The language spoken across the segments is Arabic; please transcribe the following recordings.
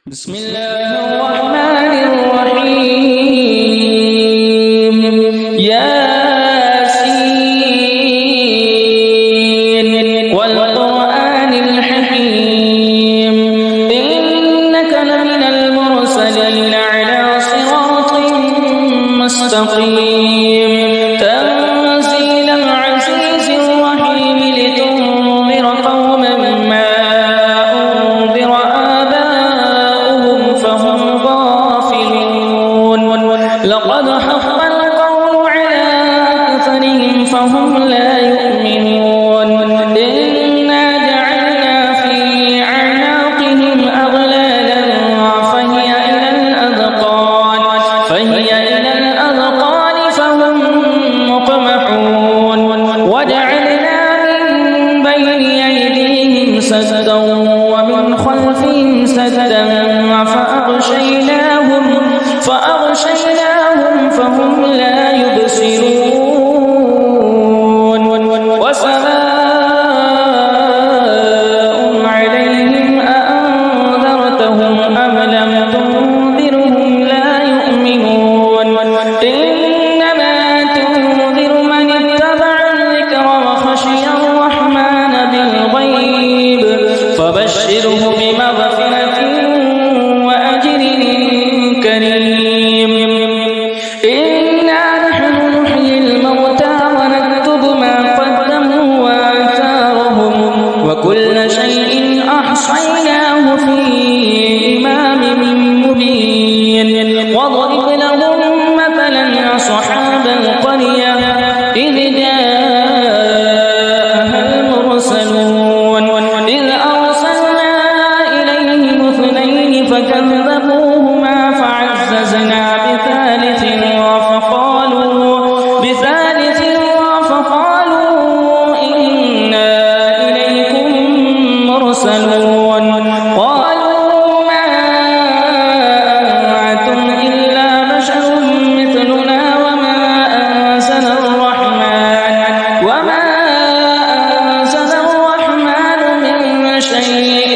بسم الله الرحمن الرحيم ياسين والقرآن الحكيم إنك لمن المرسلين على صراط مستقيم تنزيل العزيز الرحيم لتنذر قوما ما أنذر آباؤهم فهم غافلون لقد حق القول على أكثرهم فهم لا يؤمنون إنا جعلنا في أعناقهم أغلالا فهي إلى الأذقان فهم مقمحون وجعلنا من بين أيديهم سدا ومن خلفهم سدا فأغشيناهم فهم لا يبصرون وسواء عليهم أأنذرتهم أم لم تنذرهم لا يؤمنون إنما تنذر من اتبع الذكر وخشي الرحمن بالغيب فبشره بمغفرة وأجر كريم إنا نحن نحيي الموتى ونكتب ما قدموا وآثارهم وكل شيء أحصيناه في إمام مبين واضرب لهم مثلا أصحاب القرية إذ جاءها المرسلون إذ أرسلنا إليهم اثنين فكذبوهما فعززنا بثالث فقالوا إنا إليكم مرسلون قالوا ما أنتم إلا بشر مثلنا وما أنزل الرحمن من شيء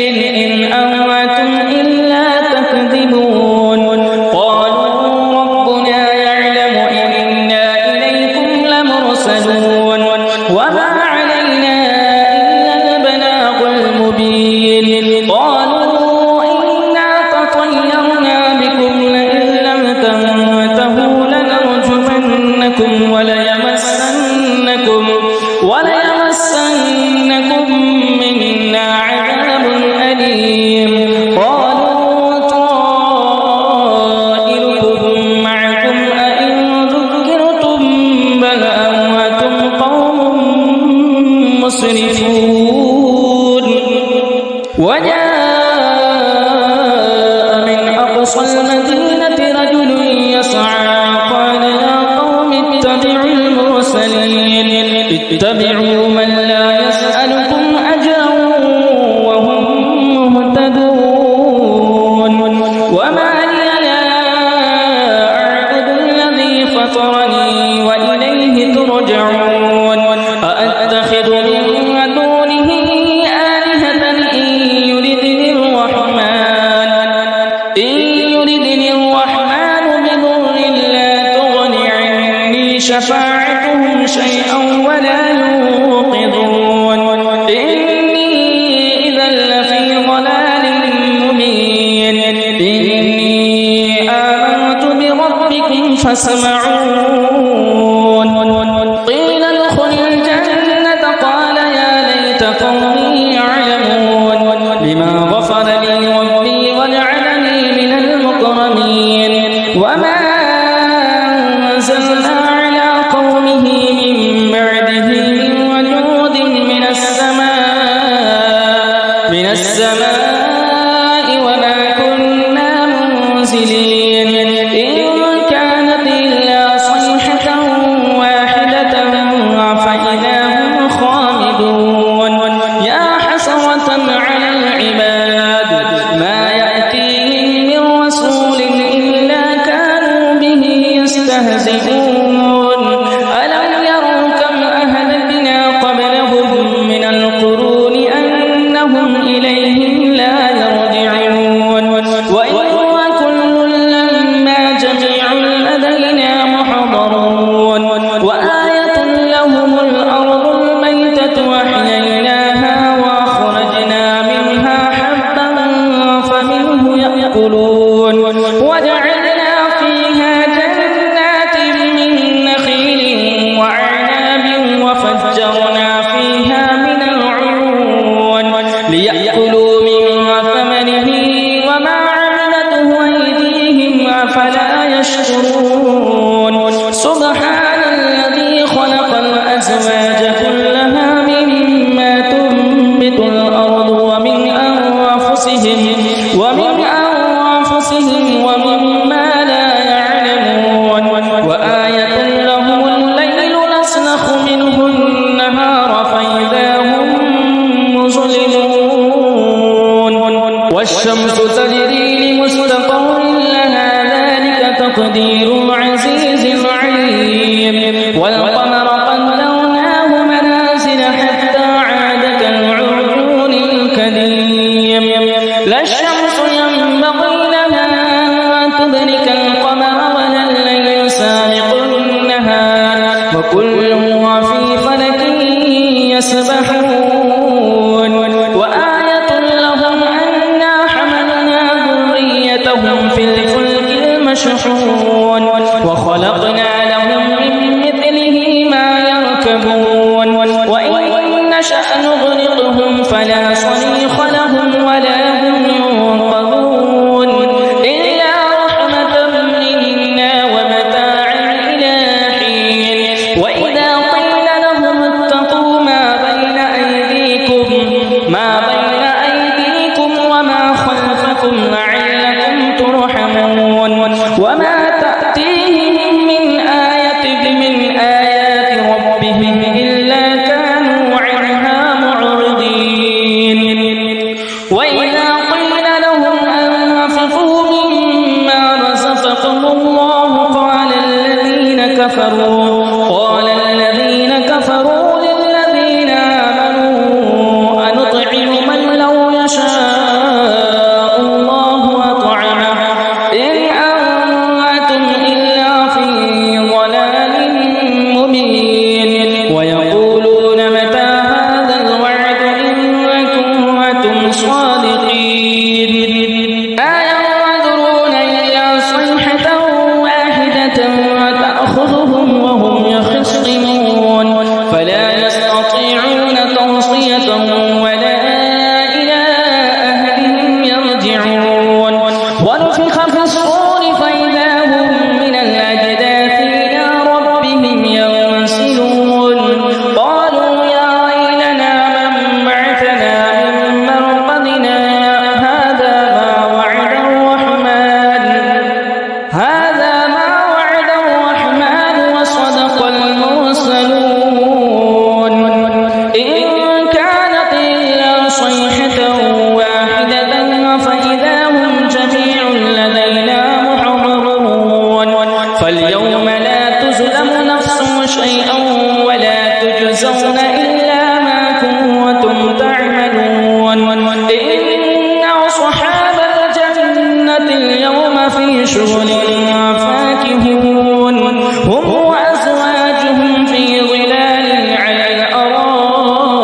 إن أنتم إلا تكذبون قالوا ربنا يعلم إنا إليكم لمرسلون وما علينا إلا البلاغ المبين قالوا إنا تطيرنا بكم لئن لم تنتهوا لنرجمنكم وليمسنكم منا عذاب أليم قالوا طائركم معكم أئن ذكرتم بل أنتم قوم مسرفون وجاء من أقصى المدينة رجل يسعى قال يا قوم اتبعوا من لا يسألكم أجرا وهم مهتدون وما لي لا أعبد الذي فطرني وإليه ترجعون أأتخذ من دونه آلهة إن يردني الرحمن بضر لا تغن عني شفاعتهم شيئا ولا ينقذون إني إذا لفي ضلال مبين إني آمنت بربكم فاسمعون قيل ادخل الجنة قال يا ليت قومي يعلمون بما غفر لي ربي وجعلني من المكرمين وما أنزلنا على قومه من بعده من وجود من السماء وما كنا منزلين إن كانت إلا صيحة واحدة فإذا هم خامدون يا حسرة على العباد ما يأتيهم من رسول إلا كانوا به يستهزئون ألم يروا كم أهلكنا قبلهم من القرون أنهم إليهم لا يرجعون يأكلون وجعلنا فيها جنات من نخيل وأعناب وفجرنا فيها من العيون ليأكلوا من ثمره وما عملته أيديهم أفلا يشكرون سبحان الذي خلق الأزواج كلها مما تنبت الأرض ومن أنفسهم ومما لا يعلمون وآية لهم الليل نسلخ منه النهار فإذا هم مظلمون والشمس تجري لمستقر لها ذلك تقدير العزيز العليم والقمر قدرناه منازل حتى عاد كالعرجون القديم لا الشمس ينبغي لها أن تدرك القمر ولا الليل سابق النهار وكل هو في فلك يسبحون وآية لهم أنا حملنا ذريتهم في الفلك المشحون وخلقنا لهم من مثله ما يركبون وإن نشأ نغرقهم فلا صريخ لهم ولا هم ينقذون إلا رحمة منا ومتاعا إلى حين وإذا قيل لهم اتقوا ما بين أيديكم وما خلفكم لعلكم ترحمون وما تأتيهم من آية من آيات ربهم إلا كانوا عنها معرضين وإذا قيل لهم أنفقوا مما رزقكم الله قال الذين كفروا للذين آمنوا أنطعم من لو يشاء الله أطعمه إن أنتم إلا في ضلال مبين ويقولون متى هذا الوعد إن كنتم صادقين أينظرون إلا صيحة واحدة تأخذهم وهم يخصمون فلا يستطيعون توصية ولا إلى أهلهم يرجعون ونفخ في الصور فإذا هم من الأجداث إلى ربهم ينسلون قالوا يا ويلنا من بعثنا من مرقدنا هذا ما وعد الرحمن وصدق المرسلون إن كانت إلا صيحة واحدة فإذا هم جميع لدينا محضرون فاليوم لا تظلم نفس شيئا ولا تجزون إلا ما كنتم تعملون إن أصحاب الجنة اليوم في شغل فاكهون هم وأزواجهم في ظلال على الأرائك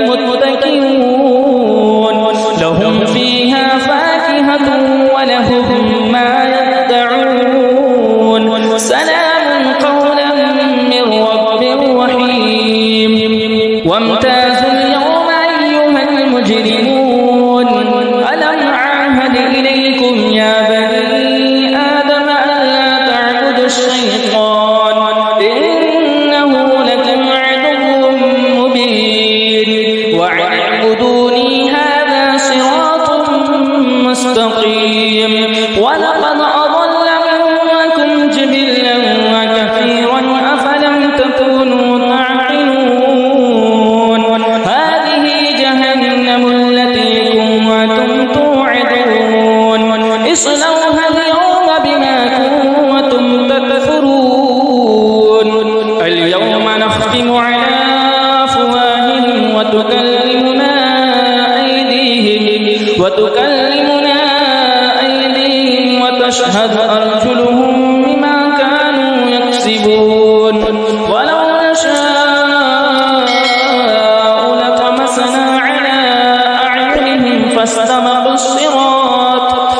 متكئون لهم فيها فاكهة ولهم ما يدعون سلام قولا من رب رحيم وامتازوا اليوم أيها المجرمون ألم أعهد إليكم يا بني آدم ألا تعبدوا الشيطان إنه لكم عدو مبين وأن اعبدوني هذا صراط مستقيم ولقد أضل منكم جبلا وكثيرا أفلم تكونوا تعقلون هذه جهنم التي كنتم توعدون اصلوها اليوم بما كنتم تكفرون اليوم نختم على أفواههم وتكلمنا أيديهم وتشهد أرجلهم بما كانوا يكسبون ولو نشاء لطمسنا على أعينهم فاستبقوا الصراط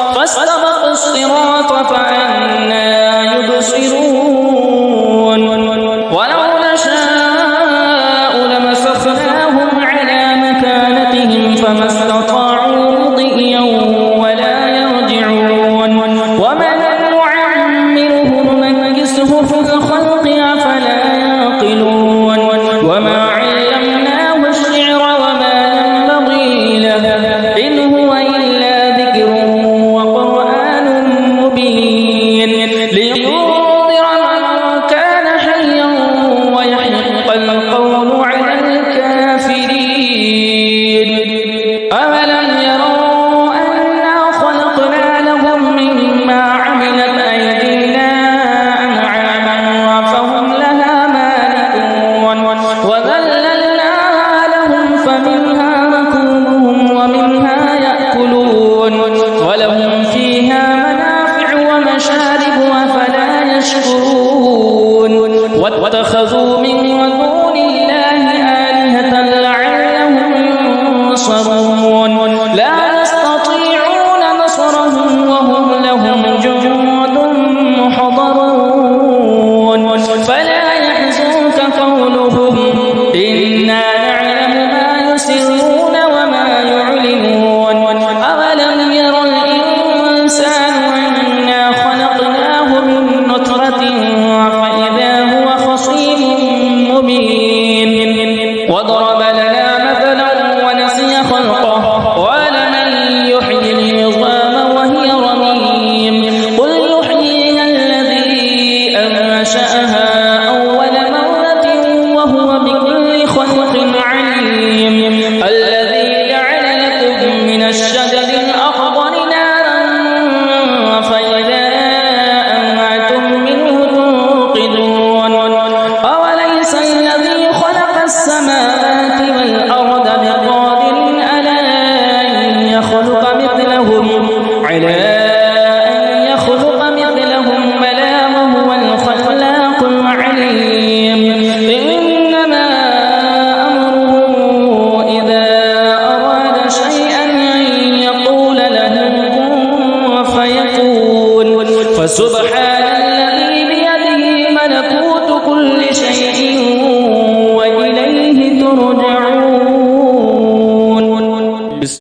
ولهم فيها منافع ومشارب أفلا يشكرون واتخذوا